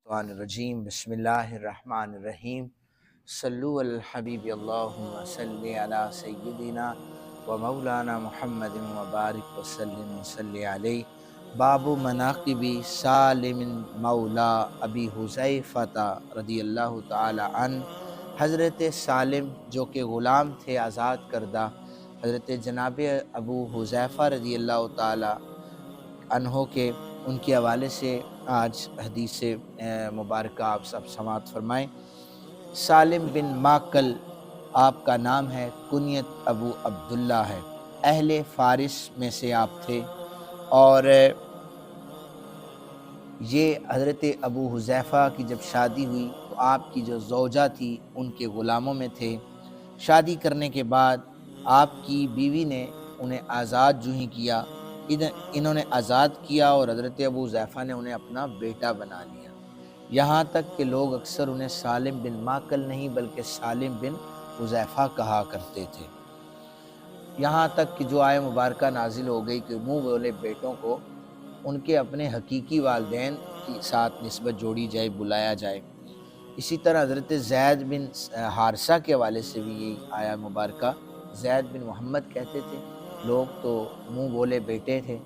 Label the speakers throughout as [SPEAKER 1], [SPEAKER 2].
[SPEAKER 1] الرجیم بسم اللہ الرحمن الرحیم صلو علی الحبیب اللہم صلی علی سیدنا و مولانا محمد وبارک وسلم وصلی علیہ۔ باب مناقب سالم مولا ابی حذیفہ رضی اللہ تعالی عنہ۔ حضرت سالم جو کہ غلام تھے آزاد کردہ حضرت جناب ابو حذیفہ رضی اللہ تعالی عنہ کے ان کے حوالے سے آج حدیث مبارکہ آپ سب سماعت فرمائیں۔ سالم بن ماکل آپ کا نام ہے، کنیت ابو عبداللہ ہے، اہل فارس میں سے آپ تھے، اور یہ حضرت ابو حذیفہ کی جب شادی ہوئی تو آپ کی جو زوجہ تھی ان کے غلاموں میں تھے۔ شادی کرنے کے بعد آپ کی بیوی نے انہیں آزاد جو ہی کیا، انہوں نے آزاد کیا اور حضرت ابو حذیفہ نے انہیں اپنا بیٹا بنا لیا، یہاں تک کہ لوگ اکثر انہیں سالم بن ماکل نہیں بلکہ سالم بن حذیفہ کہا کرتے تھے، یہاں تک کہ جو آیہ مبارکہ نازل ہو گئی کہ منہ بولے بیٹوں کو ان کے اپنے حقیقی والدین کے ساتھ نسبت جوڑی جائے، بلایا جائے۔ اسی طرح حضرت زید بن حارثہ کے حوالے سے بھی یہی آیہ مبارکہ، زید بن محمد کہتے تھے لوگ تو منہ بولے بیٹے تھے،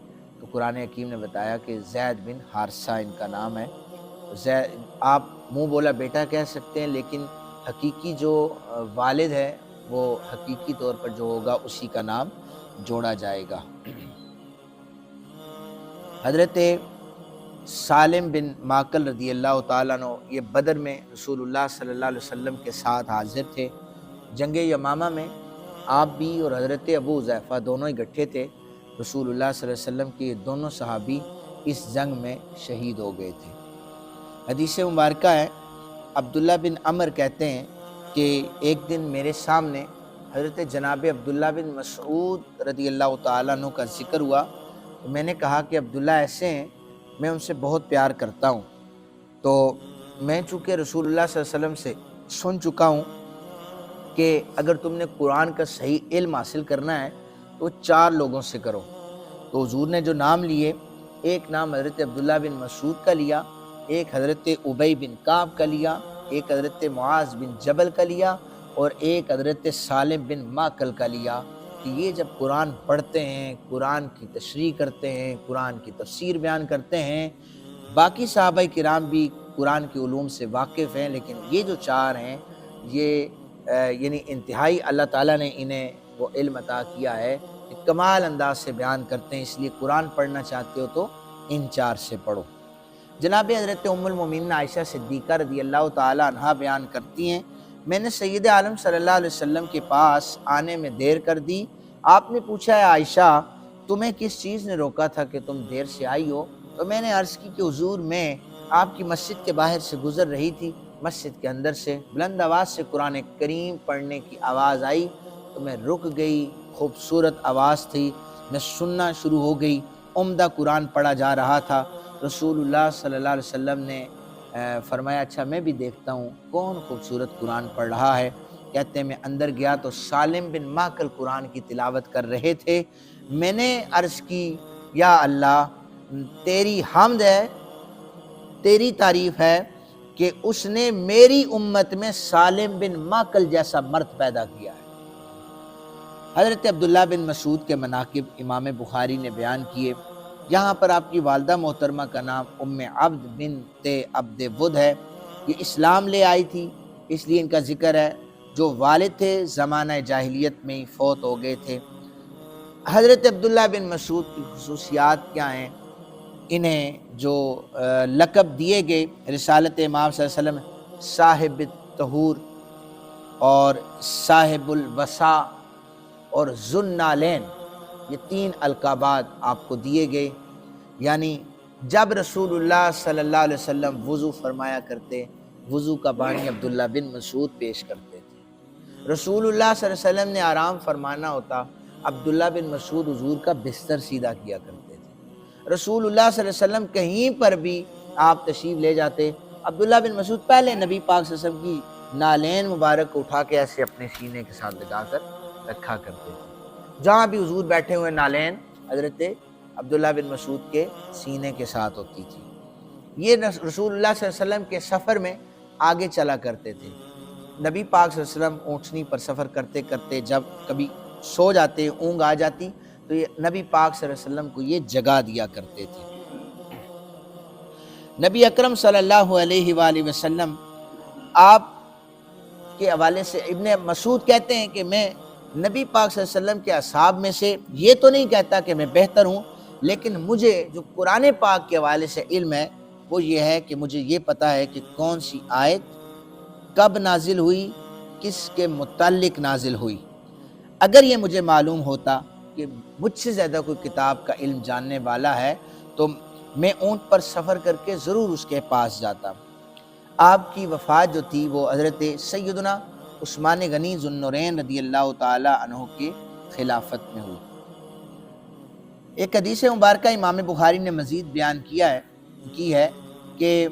[SPEAKER 1] تو قرآن حکیم نے بتایا کہ زید بن حارثہ ان کا نام ہے۔ آپ منہ بولا بیٹا کہہ سکتے ہیں، لیکن حقیقی جو والد ہے وہ حقیقی طور پر جو ہوگا اسی کا نام جوڑا جائے گا۔ حضرت سالم بن ماکل رضی اللہ تعالیٰ عنہ یہ بدر میں رسول اللہ صلی اللہ علیہ وسلم کے ساتھ حاضر تھے۔ جنگ یمامہ میں آپ بھی اور حضرت ابو حذیفہ دونوں اکٹھے تھے۔ رسول اللہ صلی اللہ علیہ وسلم کے دونوں صحابی اس جنگ میں شہید ہو گئے تھے۔ حدیث مبارکہ ہے، عبداللہ بن عمر کہتے ہیں کہ ایک دن میرے سامنے حضرت جناب عبداللہ بن مسعود رضی اللہ تعالیٰ عنہ کا ذکر ہوا، تو میں نے کہا کہ عبداللہ ایسے ہیں، میں ان سے بہت پیار کرتا ہوں، تو میں چونکہ رسول اللہ صلی اللہ علیہ وسلم سے سن چکا ہوں کہ اگر تم نے قرآن کا صحیح علم حاصل کرنا ہے تو 4 لوگوں سے کرو۔ تو حضور نے جو نام لیے، ایک نام حضرت عبداللہ بن مسعود کا لیا، ایک حضرت ابی بن کعب کا لیا، ایک حضرت معاذ بن جبل کا لیا، اور ایک حضرت سالم بن ماکل کا لیا، کہ یہ جب قرآن پڑھتے ہیں، قرآن کی تشریح کرتے ہیں، قرآن کی تفسیر بیان کرتے ہیں، باقی صحابہ کرام بھی قرآن کے علوم سے واقف ہیں، لیکن یہ جو 4 ہیں یہ یعنی انتہائی اللہ تعالیٰ نے انہیں وہ علم عطا کیا ہے کہ کمال انداز سے بیان کرتے ہیں، اس لیے قرآن پڑھنا چاہتے ہو تو ان 4 سے پڑھو۔ جناب حضرت ام المومنین عائشہ صدیقہ رضی اللہ تعالی عنہا بیان کرتی ہیں، میں نے سید عالم صلی اللہ علیہ وسلم کے پاس آنے میں دیر کر دی۔ آپ نے پوچھا ہے عائشہ تمہیں کس چیز نے روکا تھا کہ تم دیر سے آئی ہو؟ تو میں نے عرض کی کہ حضور میں آپ کی مسجد کے باہر سے گزر رہی تھی، مسجد کے اندر سے بلند آواز سے قرآن کریم پڑھنے کی آواز آئی تو میں رک گئی، خوبصورت آواز تھی، میں سننا شروع ہو گئی، عمدہ قرآن پڑھا جا رہا تھا۔ رسول اللہ صلی اللہ علیہ وسلم نے فرمایا اچھا میں بھی دیکھتا ہوں کون خوبصورت قرآن پڑھ رہا ہے۔ کہتے ہیں میں اندر گیا تو سالم بن ماکل قرآن کی تلاوت کر رہے تھے۔ میں نے عرض کی یا اللہ تیری حمد ہے، تیری تعریف ہے کہ اس نے میری امت میں سالم بن ماکل جیسا مرد پیدا کیا ہے۔ حضرت عبداللہ بن مسعود کے مناقب امام بخاری نے بیان کیے، یہاں پر آپ کی والدہ محترمہ کا نام ام عبد بنت عبد ود ہے، یہ اسلام لے آئی تھی اس لیے ان کا ذکر ہے۔ جو والد تھے زمانہ جاہلیت میں ہی فوت ہو گئے تھے۔ حضرت عبداللہ بن مسعود کی خصوصیات کیا ہیں؟ انہیں جو لقب دیے گئے رسالت امام صلی اللہ علیہ وسلم صاحب الطہور اور صاحب الوسا اور ذو النالین، یہ 3 القابات آپ کو دیے گئے، یعنی جب رسول اللہ صلی اللہ علیہ وسلم وضو فرمایا کرتے، وضو کا پانی عبداللہ بن مسعود پیش کرتے تھے۔ رسول اللہ صلی اللہ علیہ وسلم نے آرام فرمانا ہوتا، عبداللہ بن مسعود حضور کا بستر سیدھا کیا کرتے تھے۔ رسول اللہ صلی اللہ علیہ وسلم کہیں پر بھی آپ تشریف لے جاتے، عبداللہ بن مسعود پہلے نبی پاک صلی اللہ علیہ وسلم کی نالین مبارک کو اٹھا کے ایسے اپنے سینے کے ساتھ لگا کر رکھا کرتے تھے۔ جہاں بھی حضور بیٹھے ہوئے نالین حضرت عبداللہ بن مسعود کے سینے کے ساتھ ہوتی تھی۔ یہ رسول اللہ صلی اللہ علیہ وسلم کے سفر میں آگے چلا کرتے تھے۔ نبی پاک صلی اللہ علیہ وسلم اونٹنی پر سفر کرتے کرتے جب کبھی سو جاتے، اونگ آ جاتی، تو یہ نبی پاک صلی اللہ علیہ وسلم کو یہ جگا دیا کرتے تھے۔ نبی اکرم صلی اللہ علیہ وآلہ وسلم آپ کے حوالے سے ابن مسعود کہتے ہیں کہ میں نبی پاک صلی اللہ علیہ وسلم کے اصحاب میں سے یہ تو نہیں کہتا کہ میں بہتر ہوں، لیکن مجھے جو قرآن پاک کے حوالے سے علم ہے وہ یہ ہے کہ مجھے یہ پتا ہے کہ کون سی آیت کب نازل ہوئی، کس کے متعلق نازل ہوئی۔ اگر یہ مجھے معلوم ہوتا کہ مجھ سے زیادہ کوئی کتاب کا علم جاننے والا ہے تو میں اونٹ پر سفر کر کے ضرور اس کے پاس جاتا۔ آپ کی وفات جو تھی وہ حضرت سیدنا عثمان غنی ذو النورین رضی اللہ تعالی عنہ کے خلافت میں ہوئی۔ ایک حدیث مبارکہ امام بخاری نے مزید بیان کی ہے کہ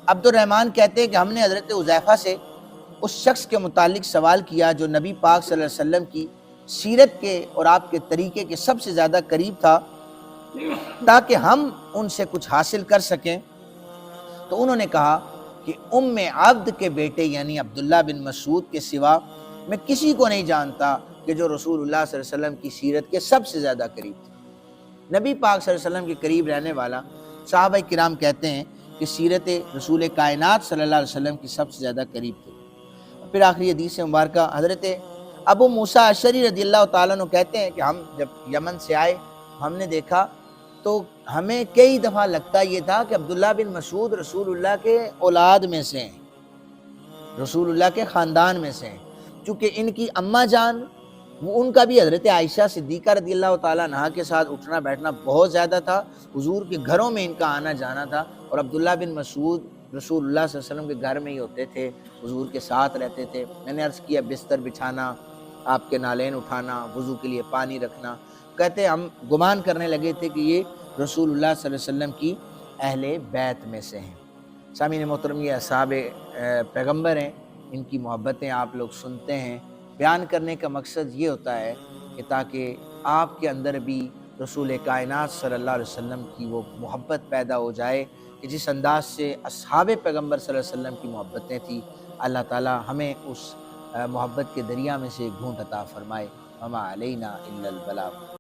[SPEAKER 1] عبد الرحمن کہتے ہیں کہ ہم نے حضرت حذیفہ سے اس شخص کے متعلق سوال کیا جو نبی پاک صلی اللہ علیہ وسلم کی سیرت کے اور آپ کے طریقے کے سب سے زیادہ قریب تھا تاکہ ہم ان سے کچھ حاصل کر سکیں، تو انہوں نے کہا کہ ام عبد کے بیٹے یعنی عبداللہ بن مسعود کے سوا میں کسی کو نہیں جانتا کہ جو رسول اللہ صلی اللہ علیہ وسلم کی سیرت کے سب سے زیادہ قریب تھا۔ نبی پاک صلی اللہ علیہ وسلم کے قریب رہنے والا صحابہ کرام کہتے ہیں کہ سیرت رسول کائنات صلی اللہ علیہ وسلم کی سب سے زیادہ قریب تھی۔ پھر آخری حدیث مبارکہ حضرت ابو موسیٰ اشعری رضی اللہ تعالیٰ عنہ کہتے ہیں کہ ہم جب یمن سے آئے ہم نے دیکھا تو ہمیں کئی دفعہ لگتا یہ تھا کہ عبداللہ بن مسعود رسول اللہ کے اولاد میں سے ہیں، رسول اللہ کے خاندان میں سے ہیں، چونکہ ان کی اماں جان وہ ان کا بھی حضرت عائشہ صدیقہ رضی اللہ تعالیٰ عنہا کے ساتھ اٹھنا بیٹھنا بہت زیادہ تھا، حضور کے گھروں میں ان کا آنا جانا تھا، اور عبداللہ بن مسعود رسول اللہ صلی اللہ علیہ وسلم کے گھر میں ہی ہوتے تھے، حضور کے ساتھ رہتے تھے۔ میں نے عرض کیا بستر بچھانا، آپ کے نالین اٹھانا، وضو کے لیے پانی رکھنا، کہتے ہم گمان کرنے لگے تھے کہ یہ رسول اللہ صلی اللہ علیہ وسلم کی اہل بیت میں سے ہیں۔ سامعین محترم، یہ اصحاب پیغمبر ہیں، ان کی محبتیں آپ لوگ سنتے ہیں۔ بیان کرنے کا مقصد یہ ہوتا ہے کہ تاکہ آپ کے اندر بھی رسول کائنات صلی اللہ علیہ وسلم کی وہ محبت پیدا ہو جائے کہ جس انداز سے اصحاب پیغمبر صلی اللہ علیہ وسلم کی محبتیں تھیں، اللہ تعالی ہمیں اس محبت کے دریا میں سے گھونٹ عطا فرمائے۔ وما علینا الا البلاغ۔